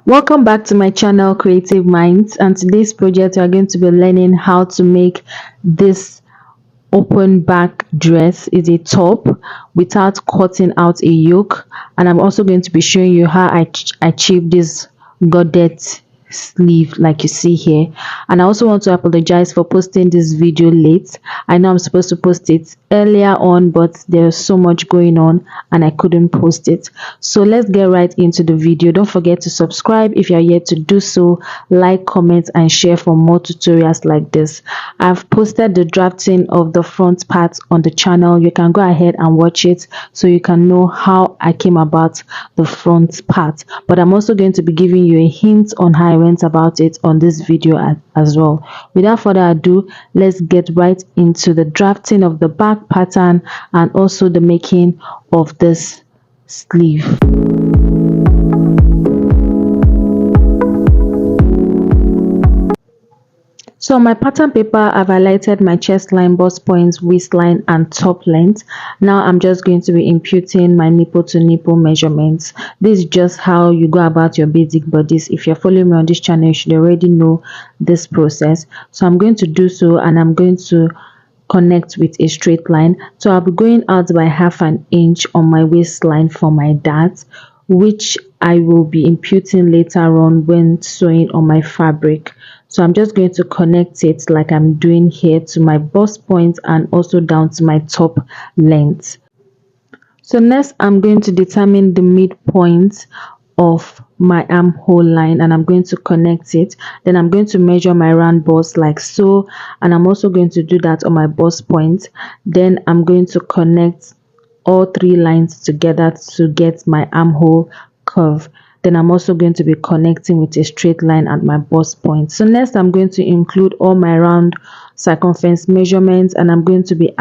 Welcome back to my channel Creative Minds, and today's project we are going to be learning how to make this open back dress. Is a top without cutting out a yoke, and I'm also going to be showing you how I achieve this godet sleeve like you see here. And I also want to apologize for posting this video late. I know I'm supposed to post it earlier on, but there's so much going on and I couldn't post it. So let's get right into the video. Don't forget to subscribe if you're yet to do so, like, comment and share for more tutorials like this. I've posted the drafting of the front part on the channel. You can go ahead and watch it so you can know how I came about the front part, but I'm also going to be giving you a hint on how I went about it on this video as well. Without further ado, let's get right into the drafting of the back pattern and also the making of this sleeve. So on my pattern paper, I've highlighted my chest line, bust points, waistline and top length. Now I'm just going to be imputing my nipple to nipple measurements. This is just how you go about your basic bodice. If you're following me on this channel, you should already know this process. So I'm going to do so, and I'm going to connect with a straight line. So I'll be going out by half an inch on my waistline for my dart, which I will be imputing later on when sewing on my fabric. So I'm just going to connect it like I'm doing here to my bust point and also down to my top length. So next I'm going to determine the midpoint of my armhole line, and I'm going to connect it. Then I'm going to measure my round bust like so, and I'm also going to do that on my bust point. Then I'm going to connect all three lines together to get my armhole curve. Then I'm also going to be connecting with a straight line at my bust point. So next I'm going to include all my round circumference measurements, and I'm going to be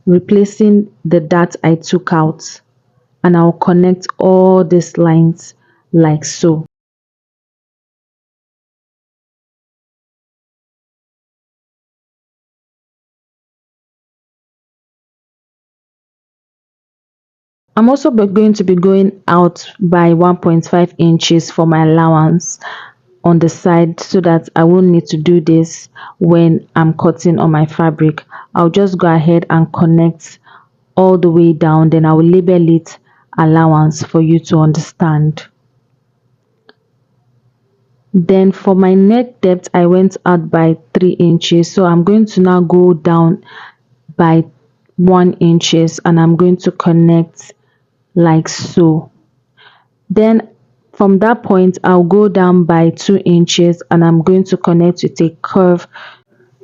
replacing the dart I took out, and I'll connect all these lines like so. I'm also going to be going out by 1.5 inches for my allowance on the side, so that I won't need to do this when I'm cutting on my fabric. I'll just go ahead and connect all the way down, then I will label it allowance for you to understand. Then for my neck depth, I went out by 3 inches, so I'm going to now go down by 1 inches, and I'm going to connect like so. Then from that point I'll go down by 2 inches, and I'm going to connect with a curve.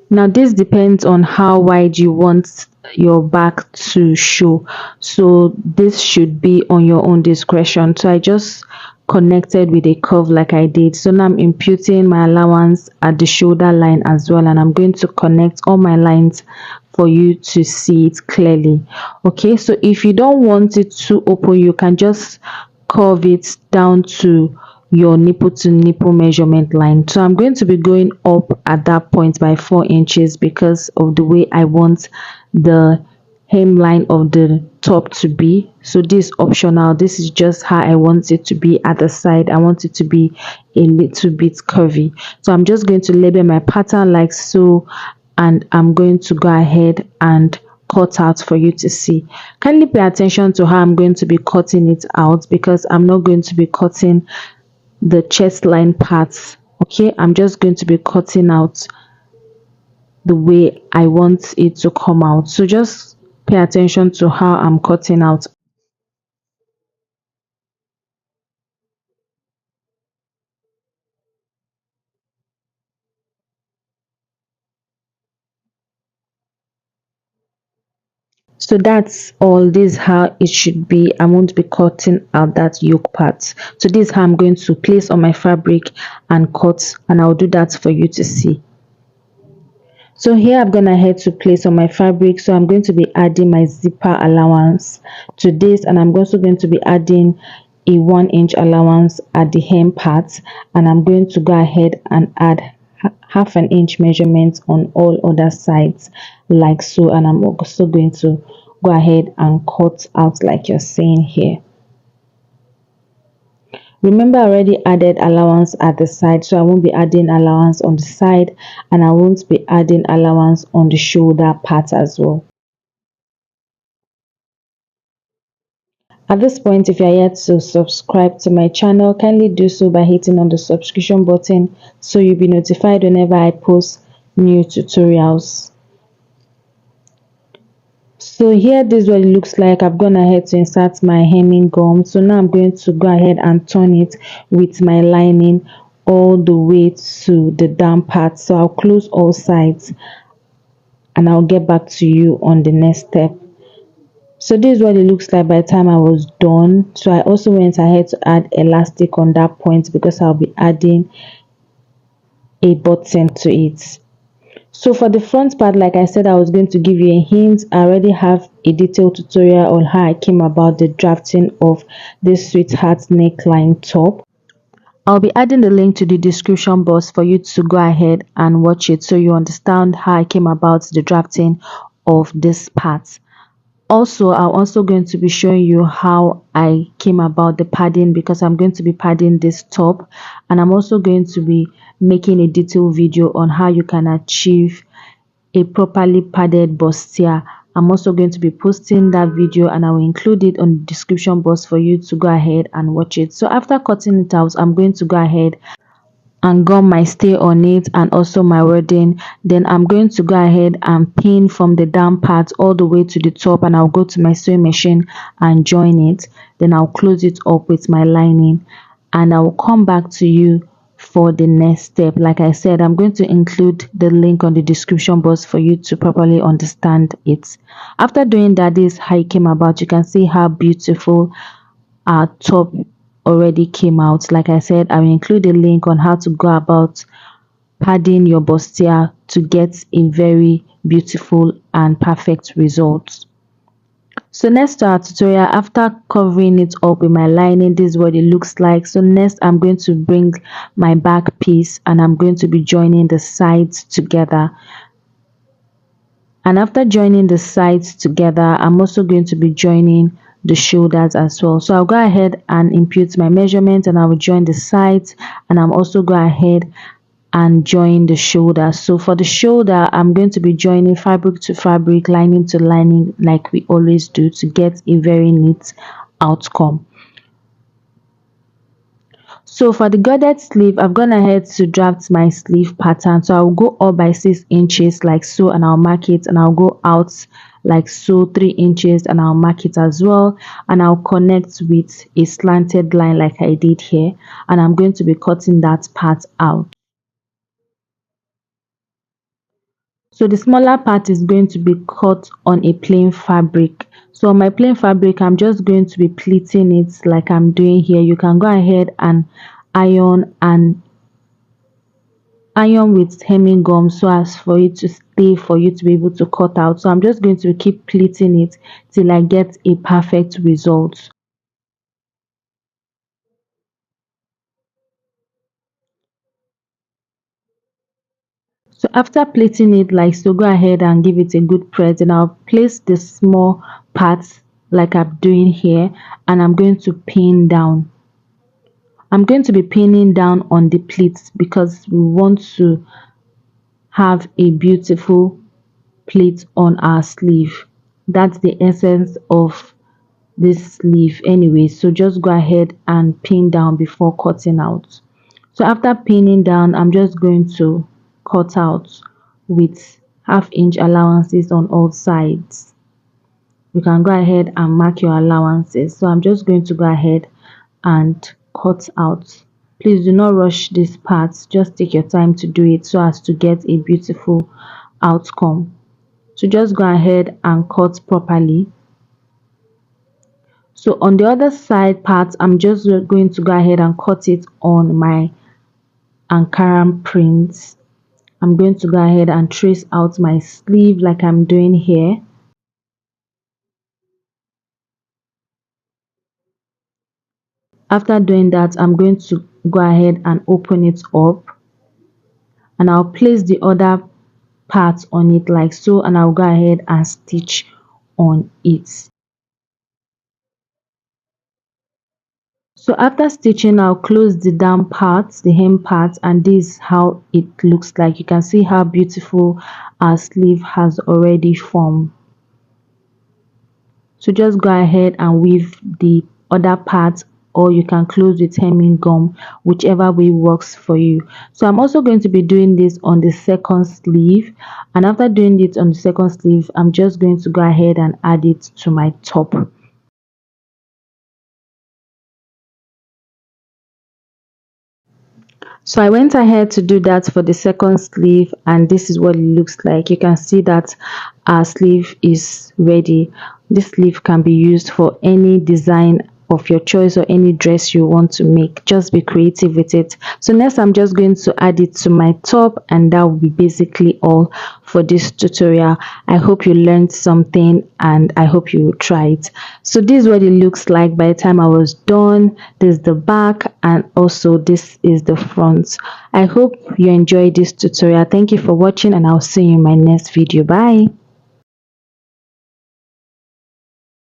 Now this depends on how wide you want your back to show, so this should be on your own discretion. So I just connected with a curve like I did. So now I'm imputing my allowance at the shoulder line as well, and I'm going to connect all my lines for you to see it clearly. Okay, so if you don't want it too open, you can just curve it down to your nipple to nipple measurement line. So I'm going to be going up at that point by 4 inches because of the way I want the hemline of the top to be. So this is optional. This is just how I want it to be at the side. I want it to be a little bit curvy. So I'm just going to label my pattern like so, and I'm going to go ahead and cut out for you to see. Kindly pay attention to how I'm going to be cutting it out, because I'm not going to be cutting the chest line parts. Okay, I'm just going to be cutting out the way I want it to come out. So just pay attention to how I'm cutting out. So that's all. This is how it should be. I won't be cutting out that yoke part. So this is how I'm going to place on my fabric and cut, and I'll do that for you to see. So here I'm gonna head to place on my fabric. So I'm going to be adding my zipper allowance to this, and I'm also going to be adding a 1 inch allowance at the hem part, and I'm going to go ahead and add half an inch measurement on all other sides like so, and I'm also going to go ahead and cut out like you're seeing here. Remember, I already added allowance at the side, so I won't be adding allowance on the side, and I won't be adding allowance on the shoulder part as well. At this point, if you are yet to subscribe to my channel, kindly do so by hitting on the subscription button so you'll be notified whenever I post new tutorials. So here, this is what it looks like. I've gone ahead to insert my hemming gum. So now I'm going to go ahead and turn it with my lining all the way to the down part. So I'll close all sides and I'll get back to you on the next step. So this is what it looks like by the time I was done. So I also went ahead to add elastic on that point because I'll be adding a button to it. So for the front part, like I said, I was going to give you a hint. I already have a detailed tutorial on how I came about the drafting of this sweetheart neckline top. I'll be adding the link to the description box for you to go ahead and watch it so you understand how I came about the drafting of this part. Also, I'm also going to be showing you how I came about the padding because I'm going to be padding this top, and I'm also going to be making a detailed video on how you can achieve a properly padded bustier. I'm also going to be posting that video and I will include it on the description box for you to go ahead and watch it. So after cutting it out, I'm going to go ahead and gum my stay on it and also my wording. Then I'm going to go ahead and pin from the down part all the way to the top, and I'll go to my sewing machine and join it. Then I'll close it up with my lining and I will come back to you for the next step. Like I said, I'm going to include the link on the description box for you to properly understand it. After doing that, this is how it came about. You can see how beautiful our top already came out. Like I said, I will include a link on how to go about padding your bustier to get a very beautiful and perfect result. So next to our tutorial, after covering it up with my lining, this is what it looks like. So next I'm going to bring my back piece and I'm going to be joining the sides together. And after joining the sides together, I'm also going to be joining the shoulders as well. So I'll go ahead and input my measurement and I will join the sides, and I'm also go ahead and join the shoulder. So for the shoulder, I'm going to be joining fabric to fabric, lining to lining, like we always do, to get a very neat outcome. So for the Godet sleeve, I've gone ahead to draft my sleeve pattern. So I'll go up by 6 inches like so, and I'll mark it, and I'll go out like so 3 inches and I'll mark it as well, and I'll connect with a slanted line like I did here, and I'm going to be cutting that part out. So the smaller part is going to be cut on a plain fabric. So on my plain fabric, I'm just going to be pleating it like I'm doing here. You can go ahead and iron with hemming gum so as for it to stay, for you to be able to cut out. So I'm just going to keep pleating it till I get a perfect result. So after pleating it like so, go ahead and give it a good press, and I'll place the small parts like I'm doing here, and I'm going to pin down. I'm going to be pinning down on the pleats because we want to have a beautiful pleat on our sleeve. That's the essence of this sleeve anyway. So just go ahead and pin down before cutting out. So after pinning down, I'm just going to cut out with 1/2 inch allowances on all sides. You can go ahead and mark your allowances. So I'm just going to go ahead and cut out. Please do not rush this part, just take your time to do it so as to get a beautiful outcome. So just go ahead and cut properly. So on the other side part, I'm just going to go ahead and cut it on my Ankara prints. I'm going to go ahead and trace out my sleeve like I'm doing here. After doing that, I'm going to go ahead and open it up, and I'll place the other part on it like so, and I'll go ahead and stitch on it. So after stitching, I'll close the down parts, the hem part, and this is how it looks like. You can see how beautiful our sleeve has already formed. So just go ahead and weave the other part, or you can close with hemming gum, whichever way works for you. So I'm also going to be doing this on the second sleeve, and after doing it on the second sleeve, I'm just going to go ahead and add it to my top. So I went ahead to do that for the second sleeve, and this is what it looks like. You can see that our sleeve is ready. This sleeve can be used for any design of your choice or any dress you want to make. Just be creative with it. So next I'm just going to add it to my top, and that will be basically all for this tutorial. I hope you learned something, and I hope you will try it. So this is what it looks like by the time I was done. This is the back, and also this is the front. I hope you enjoyed this tutorial. Thank you for watching, and I'll see you in my next video. Bye.